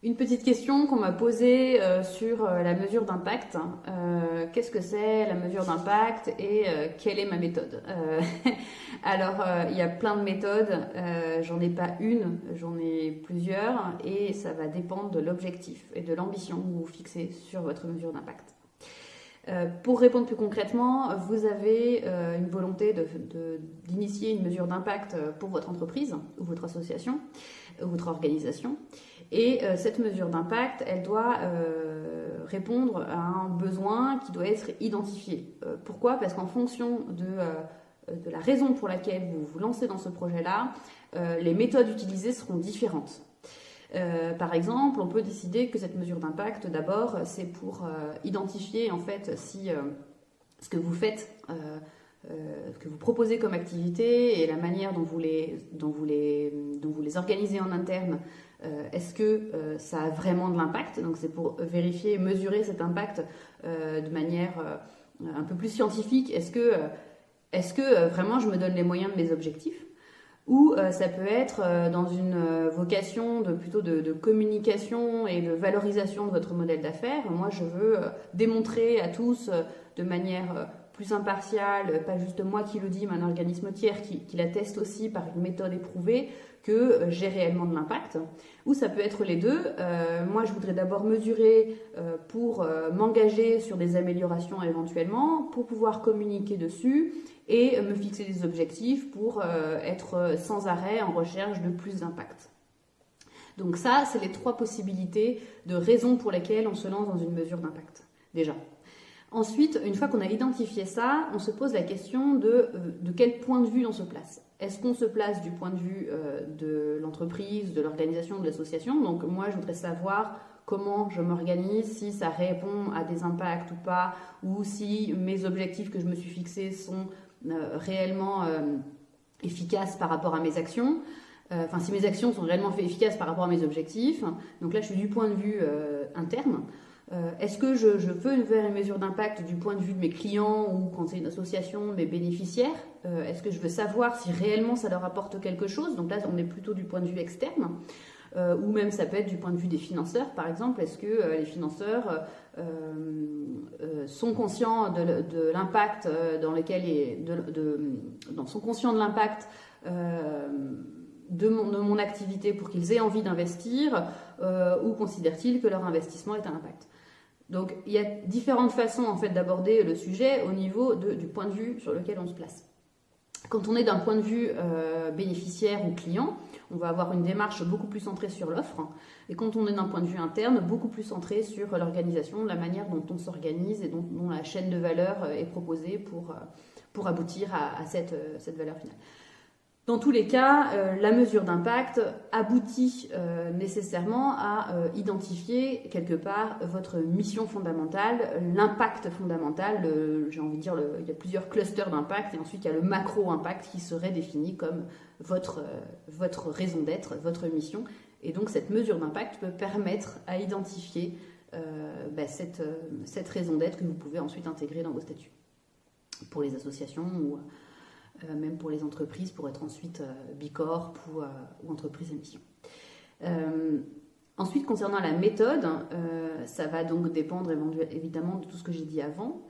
Une petite question qu'on m'a posée sur la mesure d'impact. Qu'est-ce que c'est la mesure d'impact et quelle est ma méthode? Alors, il y a plein de méthodes. J'en ai pas une, j'en ai plusieurs et ça va dépendre de l'objectif et de l'ambition que vous fixez sur votre mesure d'impact. Pour répondre plus concrètement, vous avez une volonté d'initier une mesure d'impact pour votre entreprise ou votre association ou votre organisation. Et cette mesure d'impact, elle doit répondre à un besoin qui doit être identifié. Pourquoi? Parce qu'en fonction de la raison pour laquelle vous vous lancez dans ce projet-là, les méthodes utilisées seront différentes. Par exemple, on peut décider que cette mesure d'impact, d'abord, c'est pour identifier en fait si ce que vous faites, ce que vous proposez comme activité et la manière dont vous les organisez en interne, est-ce que ça a vraiment de l'impact? Donc c'est pour vérifier et mesurer cet impact de manière un peu plus scientifique. Est-ce que vraiment je me donne les moyens de mes objectifs? Ou ça peut être dans une vocation plutôt de communication et de valorisation de votre modèle d'affaires. Moi, je veux démontrer à tous de manière plus impartiale, pas juste moi qui le dis, mais un organisme tiers qui l'atteste aussi par une méthode éprouvée, que j'ai réellement de l'impact. Ou ça peut être les deux. Moi, je voudrais d'abord mesurer pour m'engager sur des améliorations éventuellement, pour pouvoir communiquer dessus et me fixer des objectifs pour être sans arrêt en recherche de plus d'impact. Donc ça, c'est les trois possibilités de raisons pour lesquelles on se lance dans une mesure d'impact, déjà. Ensuite, une fois qu'on a identifié ça, on se pose la question de quel point de vue on se place. Est-ce qu'on se place du point de vue de l'entreprise, de l'organisation, de l'association? Donc moi, je voudrais savoir comment je m'organise, si ça répond à des impacts ou pas, ou si mes objectifs que je me suis fixés sont réellement efficaces par rapport à mes actions. Enfin, si mes actions sont réellement efficaces par rapport à mes objectifs. Donc là, je suis du point de vue interne. Est-ce que je veux faire une mesure d'impact du point de vue de mes clients ou quand c'est une association, mes bénéficiaires? Est-ce que je veux savoir si réellement ça leur apporte quelque chose? Donc là, on est plutôt du point de vue externe. Ou même ça peut être du point de vue des financeurs, par exemple. Est-ce que les financeurs sont conscients de l'impact dans lequel sont conscients de l'impact de mon activité pour qu'ils aient envie d'investir ou considèrent-ils que leur investissement est un impact? Donc il y a différentes façons en fait d'aborder le sujet au niveau du point de vue sur lequel on se place. Quand on est d'un point de vue bénéficiaire ou client, on va avoir une démarche beaucoup plus centrée sur l'offre. Et quand on est d'un point de vue interne, beaucoup plus centré sur l'organisation, la manière dont on s'organise et dont la chaîne de valeur est proposée pour aboutir à cette valeur finale. Dans tous les cas, la mesure d'impact aboutit nécessairement à identifier quelque part votre mission fondamentale, l'impact fondamental. J'ai envie de dire, il y a plusieurs clusters d'impact et ensuite il y a le macro-impact qui serait défini comme votre raison d'être, votre mission. Et donc cette mesure d'impact peut permettre à identifier cette raison d'être que vous pouvez ensuite intégrer dans vos statuts pour les associations ou même pour les entreprises, pour être ensuite bicorp ou entreprise à mission. Ensuite, concernant la méthode, ça va donc dépendre évidemment de tout ce que j'ai dit avant,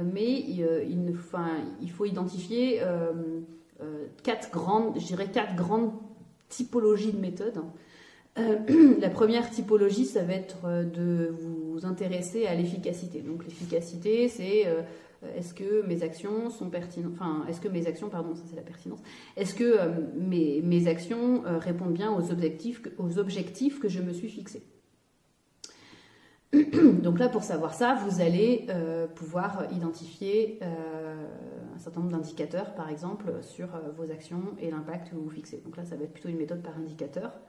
mais il faut identifier quatre grandes typologies de méthodes. La première typologie, ça va être de vous intéresser à l'efficacité. Donc l'efficacité, c'est est-ce que mes actions sont pertinentes, enfin, est-ce que mes actions, pardon, ça c'est la pertinence, est-ce que mes actions répondent bien aux objectifs que je me suis fixés. Donc là, pour savoir ça, vous allez pouvoir identifier un certain nombre d'indicateurs, par exemple, sur vos actions et l'impact que vous vous fixez. Donc là, ça va être plutôt une méthode par indicateur.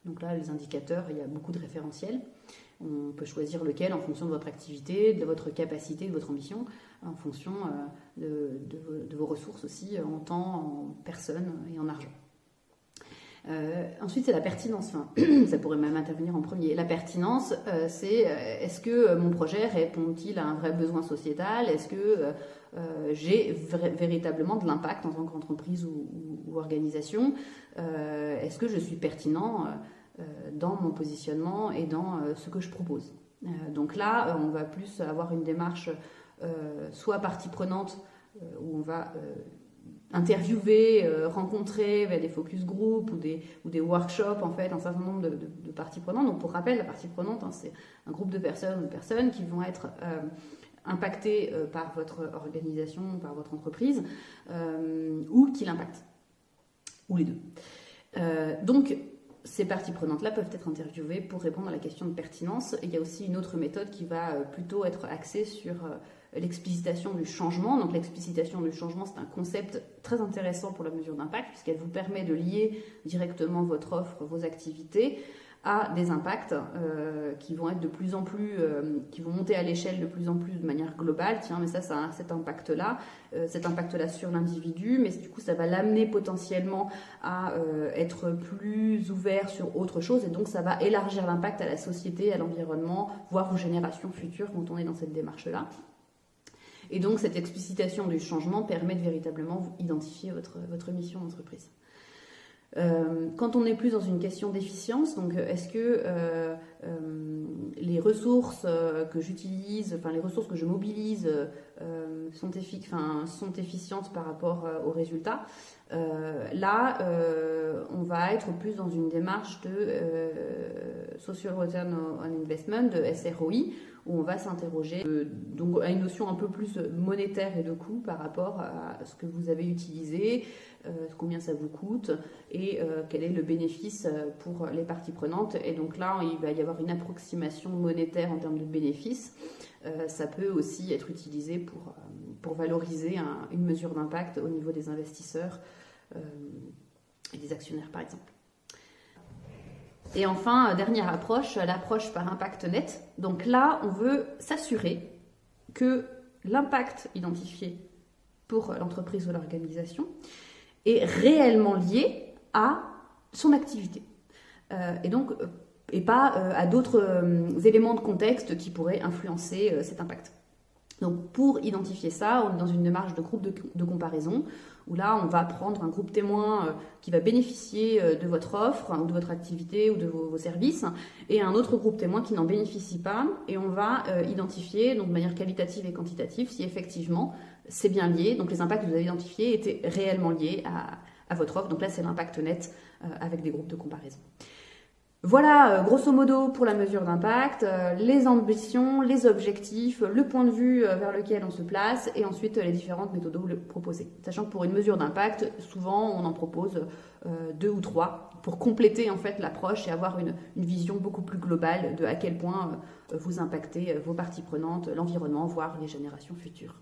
Donc là, les indicateurs, il y a beaucoup de référentiels. On peut choisir lequel en fonction de votre activité, de votre capacité, de votre ambition, en fonction de vos ressources aussi, en temps, en personnes et en argent. Ensuite, c'est la pertinence. Enfin, ça pourrait même intervenir en premier. La pertinence, c'est est-ce que mon projet répond-il à un vrai besoin sociétal? Est-ce que j'ai véritablement de l'impact en tant qu'entreprise ou organisation? Est-ce que je suis pertinent dans mon positionnement et dans ce que je propose. Donc là, on va plus avoir une démarche soit partie prenante, où on va interviewer, rencontrer via des focus group ou des workshops, en fait, un certain nombre de parties prenantes. Donc pour rappel, la partie prenante, hein, c'est un groupe de personnes ou de personnes qui vont être impactées par votre organisation, par votre entreprise, ou qui l'impactent, ou les deux. Donc ces parties prenantes-là peuvent être interviewées pour répondre à la question de pertinence. Et il y a aussi une autre méthode qui va plutôt être axée sur l'explicitation du changement. Donc l'explicitation du changement, c'est un concept très intéressant pour la mesure d'impact, puisqu'elle vous permet de lier directement votre offre, vos activités, à des impacts qui vont être de plus en plus, qui vont monter à l'échelle de plus en plus de manière globale. Tiens, mais ça a cet impact-là sur l'individu, mais du coup, ça va l'amener potentiellement à être plus ouvert sur autre chose, et donc ça va élargir l'impact à la société, à l'environnement, voire aux générations futures quand on est dans cette démarche-là. Et donc, cette explicitation du changement permet de véritablement identifier votre mission d'entreprise. Quand on est plus dans une question d'efficience, donc est-ce que les ressources que j'utilise, enfin les ressources que je mobilise sont efficientes par rapport aux résultats, là on va être plus dans une démarche de Social Return on Investment, de SROI, où on va s'interroger donc à une notion un peu plus monétaire et de coût par rapport à ce que vous avez utilisé, combien ça vous coûte et quel est le bénéfice pour les parties prenantes. Et donc là, il va y avoir une approximation monétaire en termes de bénéfices. Ça peut aussi être utilisé pour valoriser une mesure d'impact au niveau des investisseurs et des actionnaires, par exemple. Et enfin, dernière approche, l'approche par impact net. Donc là, on veut s'assurer que l'impact identifié pour l'entreprise ou l'organisation est réellement lié à son activité. Et pas à d'autres éléments de contexte qui pourraient influencer cet impact. Donc pour identifier ça, on est dans une démarche de groupe de comparaison, où là on va prendre un groupe témoin qui va bénéficier de votre offre ou de votre activité ou de vos services, et un autre groupe témoin qui n'en bénéficie pas, et on va identifier donc de manière qualitative et quantitative si effectivement c'est bien lié, donc les impacts que vous avez identifiés étaient réellement liés à votre offre. Donc là c'est l'impact net avec des groupes de comparaison. Voilà, grosso modo, pour la mesure d'impact, les ambitions, les objectifs, le point de vue vers lequel on se place, et ensuite les différentes méthodes proposées. Sachant que pour une mesure d'impact, souvent on en propose 2 ou 3 pour compléter en fait l'approche et avoir une vision beaucoup plus globale de à quel point vous impactez vos parties prenantes, l'environnement, voire les générations futures.